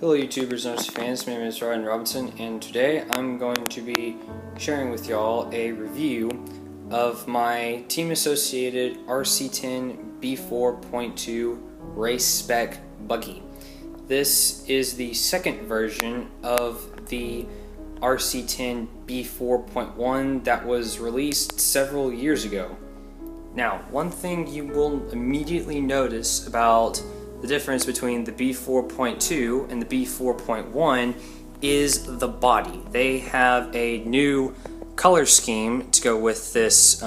Hello YouTubers and fans, my name is Ryan Robinson, and today I'm going to be sharing with y'all a review of my team-associated RC10B4.2 race spec buggy. This is the second version of the RC10B4.1 that was released several years ago. Now, one thing you will immediately notice about the difference between the B4.2 and the B4.1 is the body. They have a new color scheme to go with this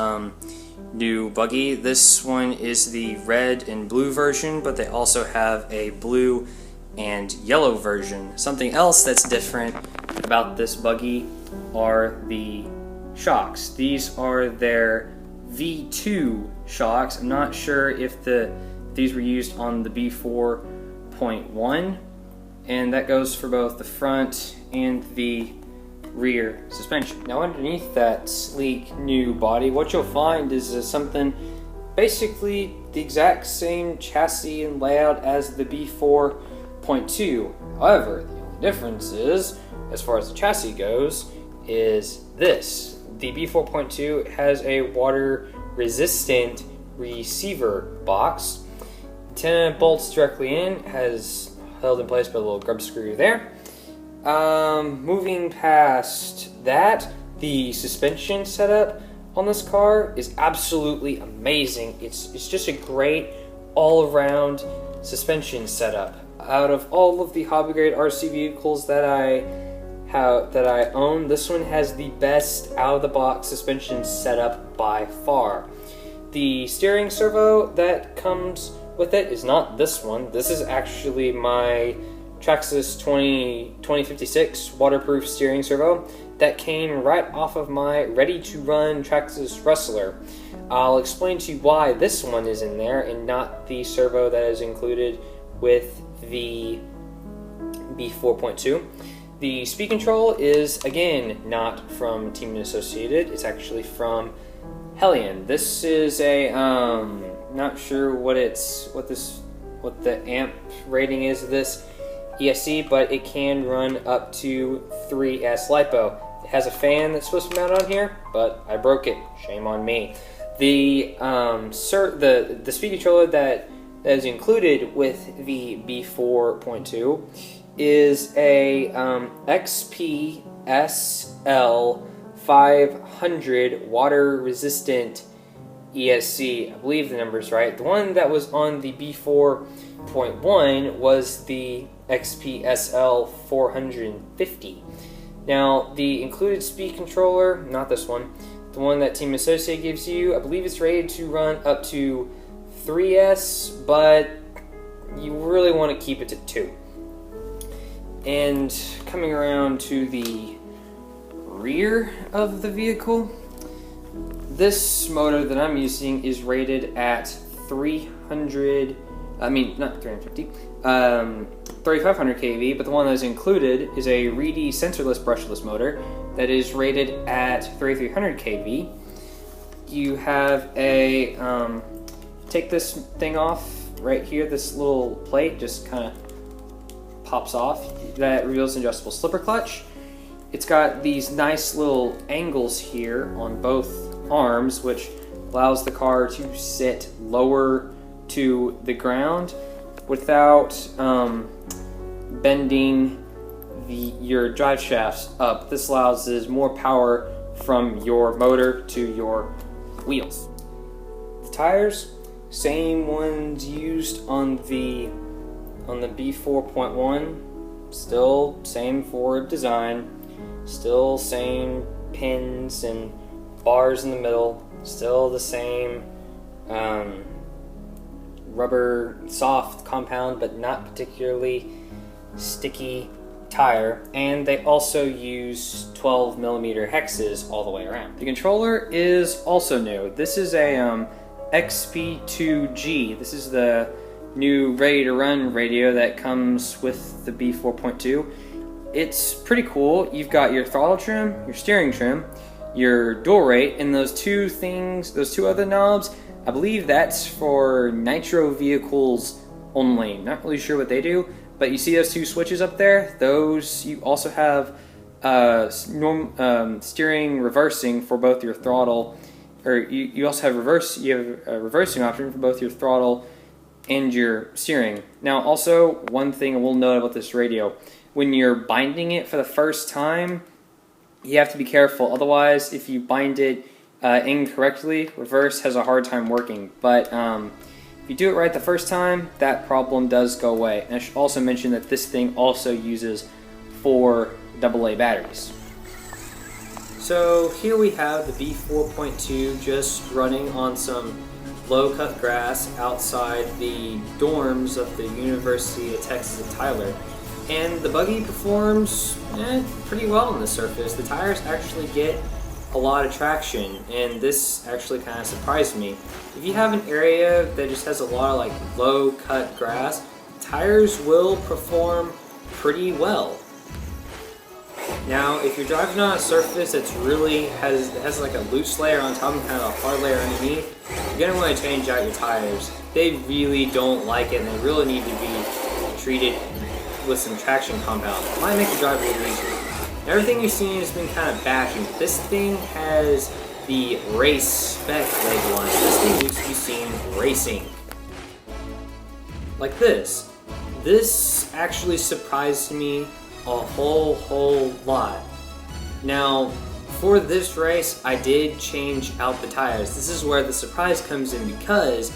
new buggy. This one is the red and blue version, but they also have a blue and yellow version. Something else that's different about this buggy are the shocks. These are their V2 shocks. I'm not sure if these were used on the B4.1, and that goes for both the front and the rear suspension. Now underneath that sleek new body, what you'll find is something basically the exact same chassis and layout as the B4.2. However, the only difference is, as far as the chassis goes, is this. The B4.2 has a water resistant receiver box. 10 bolts directly in, has held in place by a little grub screw there. Moving past that, the suspension setup on this car is absolutely amazing. It's just a great all-around suspension setup. Out of all of the hobby grade RC vehicles that I own, this one has the best out-of-the-box suspension setup by far. The steering servo that comes with it is not this one. This is actually my Traxxas 2056 waterproof steering servo that came right off of my ready-to-run Traxxas Rustler. I'll explain to you why this one is in there and not the servo that is included with the B4.2. The speed control is, again, not from Team Associated. It's actually from Hellion. This is a not sure what the amp rating is of this ESC, but it can run up to 3S LiPo. It has a fan that's supposed to mount on here, but I broke it. Shame on me. The speed controller that is included with the B4.2 is a XPSL 500 water resistant ESC. I believe the number's right. The one that was on the B4.1 was the XPSL 450. Now, the included speed controller, not this one, the one that Team Associate gives you, I believe it's rated to run up to 3S, but you really want to keep it to 2. And coming around to the rear of the vehicle, this motor that I'm using is rated at 350, 3500 kV, but the one that's included is a reedy sensorless brushless motor that is rated at 3300 kV. You have a, take this thing off right here, this little plate just kind of pops off. That reveals an adjustable slipper clutch. It's got these nice little angles here on both arms, which allows the car to sit lower to the ground without bending your drive shafts up. This allows more power from your motor to your wheels. The tires, same ones used on the B4.1, still same forward design, still same pins and bars in the middle, still the same rubber soft compound but not particularly sticky tire, and they also use 12mm hexes all the way around. The controller is also new. This is a XP2G. This is the new ready-to-run radio that comes with the B4.2. It's pretty cool. You've got your throttle trim, your steering trim, your dual rate, and those two other knobs, I believe that's for nitro vehicles only. Not really sure what they do, But you see those two switches up there? Those, you also have steering reversing for both your throttle, or you also have a reversing option for both your throttle and your steering. Now also, one thing I will note about this radio, when you're binding it for the first time, you have to be careful. Otherwise, if you bind it incorrectly, reverse has a hard time working. But if you do it right the first time, that problem does go away. And I should also mention that this thing also uses 4 AA batteries. So here we have the B4.2 just running on some low-cut grass outside the dorms of the University of Texas at Tyler. And the buggy performs pretty well on the surface. The tires actually get a lot of traction, and this actually kind of surprised me. If you have an area that just has a lot of like low-cut grass, tires will perform pretty well. Now, if you're driving on a surface that's really has like a loose layer on top and kind of a hard layer underneath, you're gonna want to change out your tires. They really don't like it, and they really need to be treated with some traction compound. It might make the drive a little easier. Everything you've seen has been kind of bashing. This thing has the race spec label on it. This thing needs to be seen racing. Like this. This actually surprised me a whole lot. Now, for this race, I did change out the tires. This is where the surprise comes in, because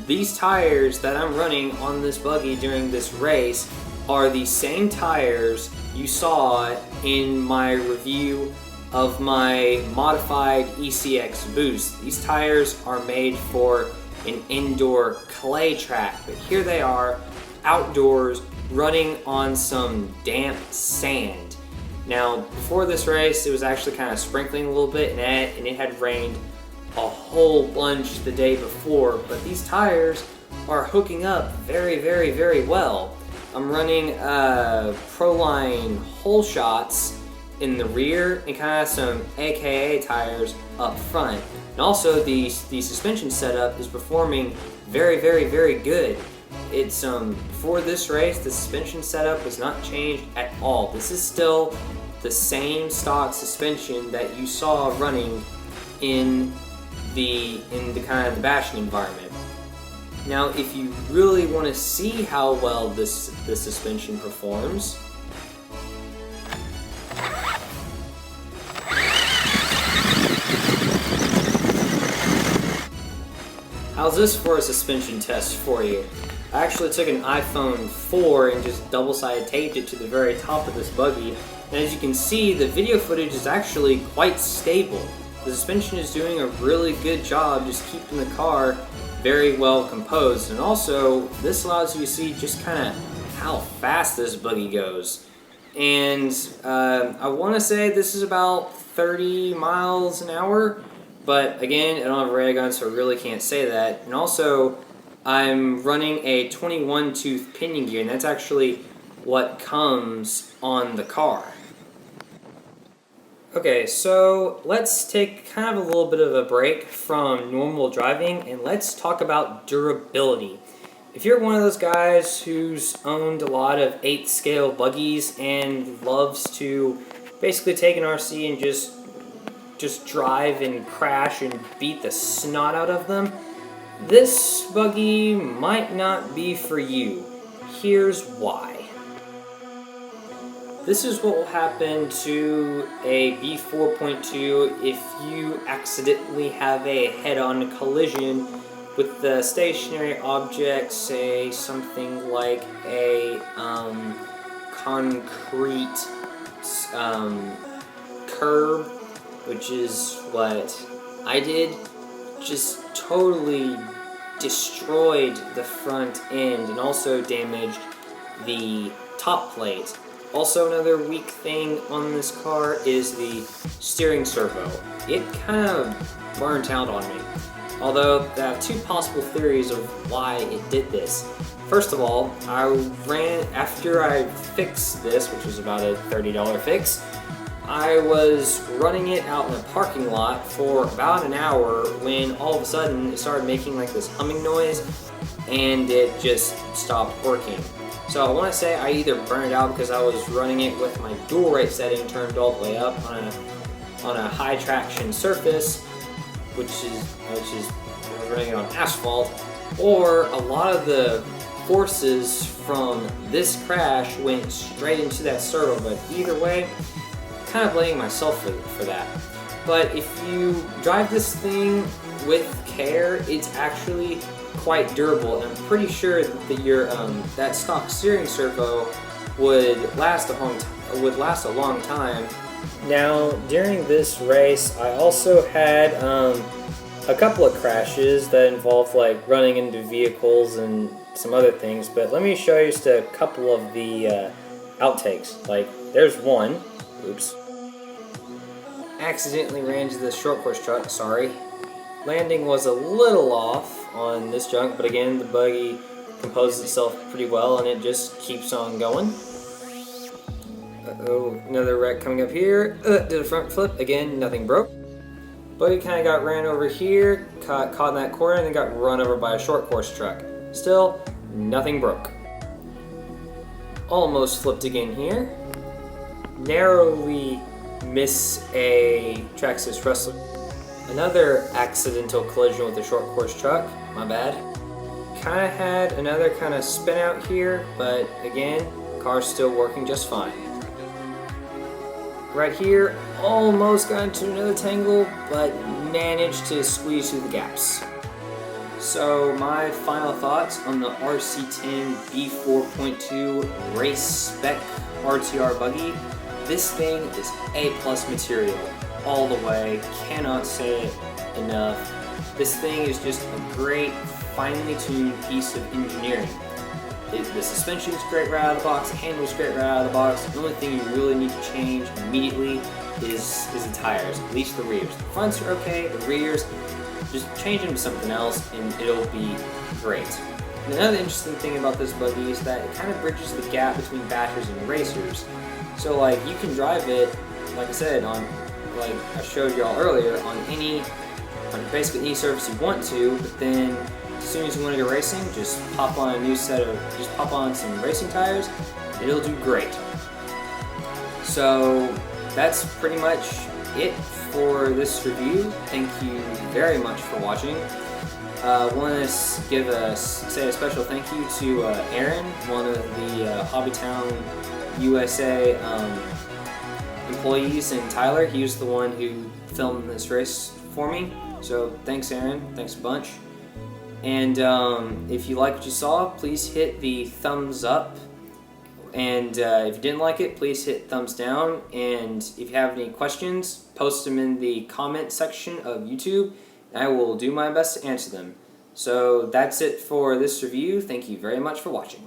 these tires that I'm running on this buggy during this race are the same tires you saw in my review of my modified ECX Boost. These tires are made for an indoor clay track, but here they are outdoors running on some damp sand. Now, before this race, it was actually kind of sprinkling a little bit, and it had rained a whole bunch the day before, but these tires are hooking up very well. I'm running Proline hole shots in the rear and kind of some AKA tires up front. And also the suspension setup is performing very good. It's for this race, the suspension setup was not changed at all. This is still the same stock suspension that you saw running in the kind of the bashing environment. Now, if you really want to see how well this suspension performs, how's this for a suspension test for you? I actually took an iPhone 4 and just double-sided taped it to the very top of this buggy, and as you can see, the video footage is actually quite stable. The suspension is doing a really good job just keeping the car very well composed, and also this allows you to see just kind of how fast this buggy goes. And I want to say this is about 30 miles an hour, but again, I don't have a ray gun, so I really can't say that. And also, I'm running a 21 tooth pinion gear, and that's actually what comes on the car. Okay, so let's take kind of a little bit of a break from normal driving, and let's talk about durability. If you're one of those guys who's owned a lot of 8th scale buggies and loves to basically take an RC and just drive and crash and beat the snot out of them, this buggy might not be for you. Here's why. This is what will happen to a B4.2 if you accidentally have a head-on collision with the stationary object, say something like a concrete curb, which is what I did. Just totally destroyed the front end and also damaged the top plate. Also, another weak thing on this car is the steering servo. It kind of burnt out on me. Although, I have two possible theories of why it did this. First of all, after I fixed this, which was about a $30 fix, I was running it out in the parking lot for about an hour when all of a sudden it started making like this humming noise and it just stopped working. So I want to say I either burned it out because I was running it with my dual rate setting turned all the way up on a high traction surface, which is I was running it on asphalt, or a lot of the forces from this crash went straight into that servo. But either way, kind of blaming myself for that. But if you drive this thing with care, it's actually quite durable, and I'm pretty sure that your that stock steering servo would last a long time. Now, during this race, I also had a couple of crashes that involved like running into vehicles and some other things. But let me show you just a couple of the outtakes. Like, there's one. Oops. Accidentally ran into the short course truck. Sorry. Landing was a little off on this junk, but again, the buggy composes itself pretty well and it just keeps on going. Uh-oh, another wreck coming up here. Did a front flip. Again, nothing broke. Buggy kind of got ran over here, caught in that corner, and then got run over by a short course truck. Still, nothing broke. Almost flipped again here. Narrowly miss a track assist wrestler. Another accidental collision with a short course truck, my bad. Kind of had another kind of spin out here, but again, car's still working just fine. Right here, almost got into another tangle, but managed to squeeze through the gaps. So my final thoughts on the RC10B4.2 race spec RTR buggy. This thing is A+ material. All the way, cannot say it enough. This thing is just a great, finely tuned piece of engineering. The suspension is great right out of the box, the handle is great right out of the box. The only thing you really need to change immediately is the tires, at least the rears. The fronts are okay, the rears, just change them to something else and it'll be great. And another interesting thing about this buggy is that it kind of bridges the gap between bashers and racers. So like, you can drive it, like I said, like I showed y'all earlier, on basically any surface you want to, but then as soon as you want to go racing, just pop on some racing tires, it'll do great. So that's pretty much it for this review. Thank you very much for watching. Want to say a special thank you to Aaron, one of the Hobbytown USA employees, and Tyler. He was the one who filmed this race for me. So thanks, Aaron. Thanks a bunch. And if you like what you saw, please hit the thumbs up. And if you didn't like it, please hit thumbs down. And if you have any questions, post them in the comment section of YouTube. And I will do my best to answer them. So that's it for this review. Thank you very much for watching.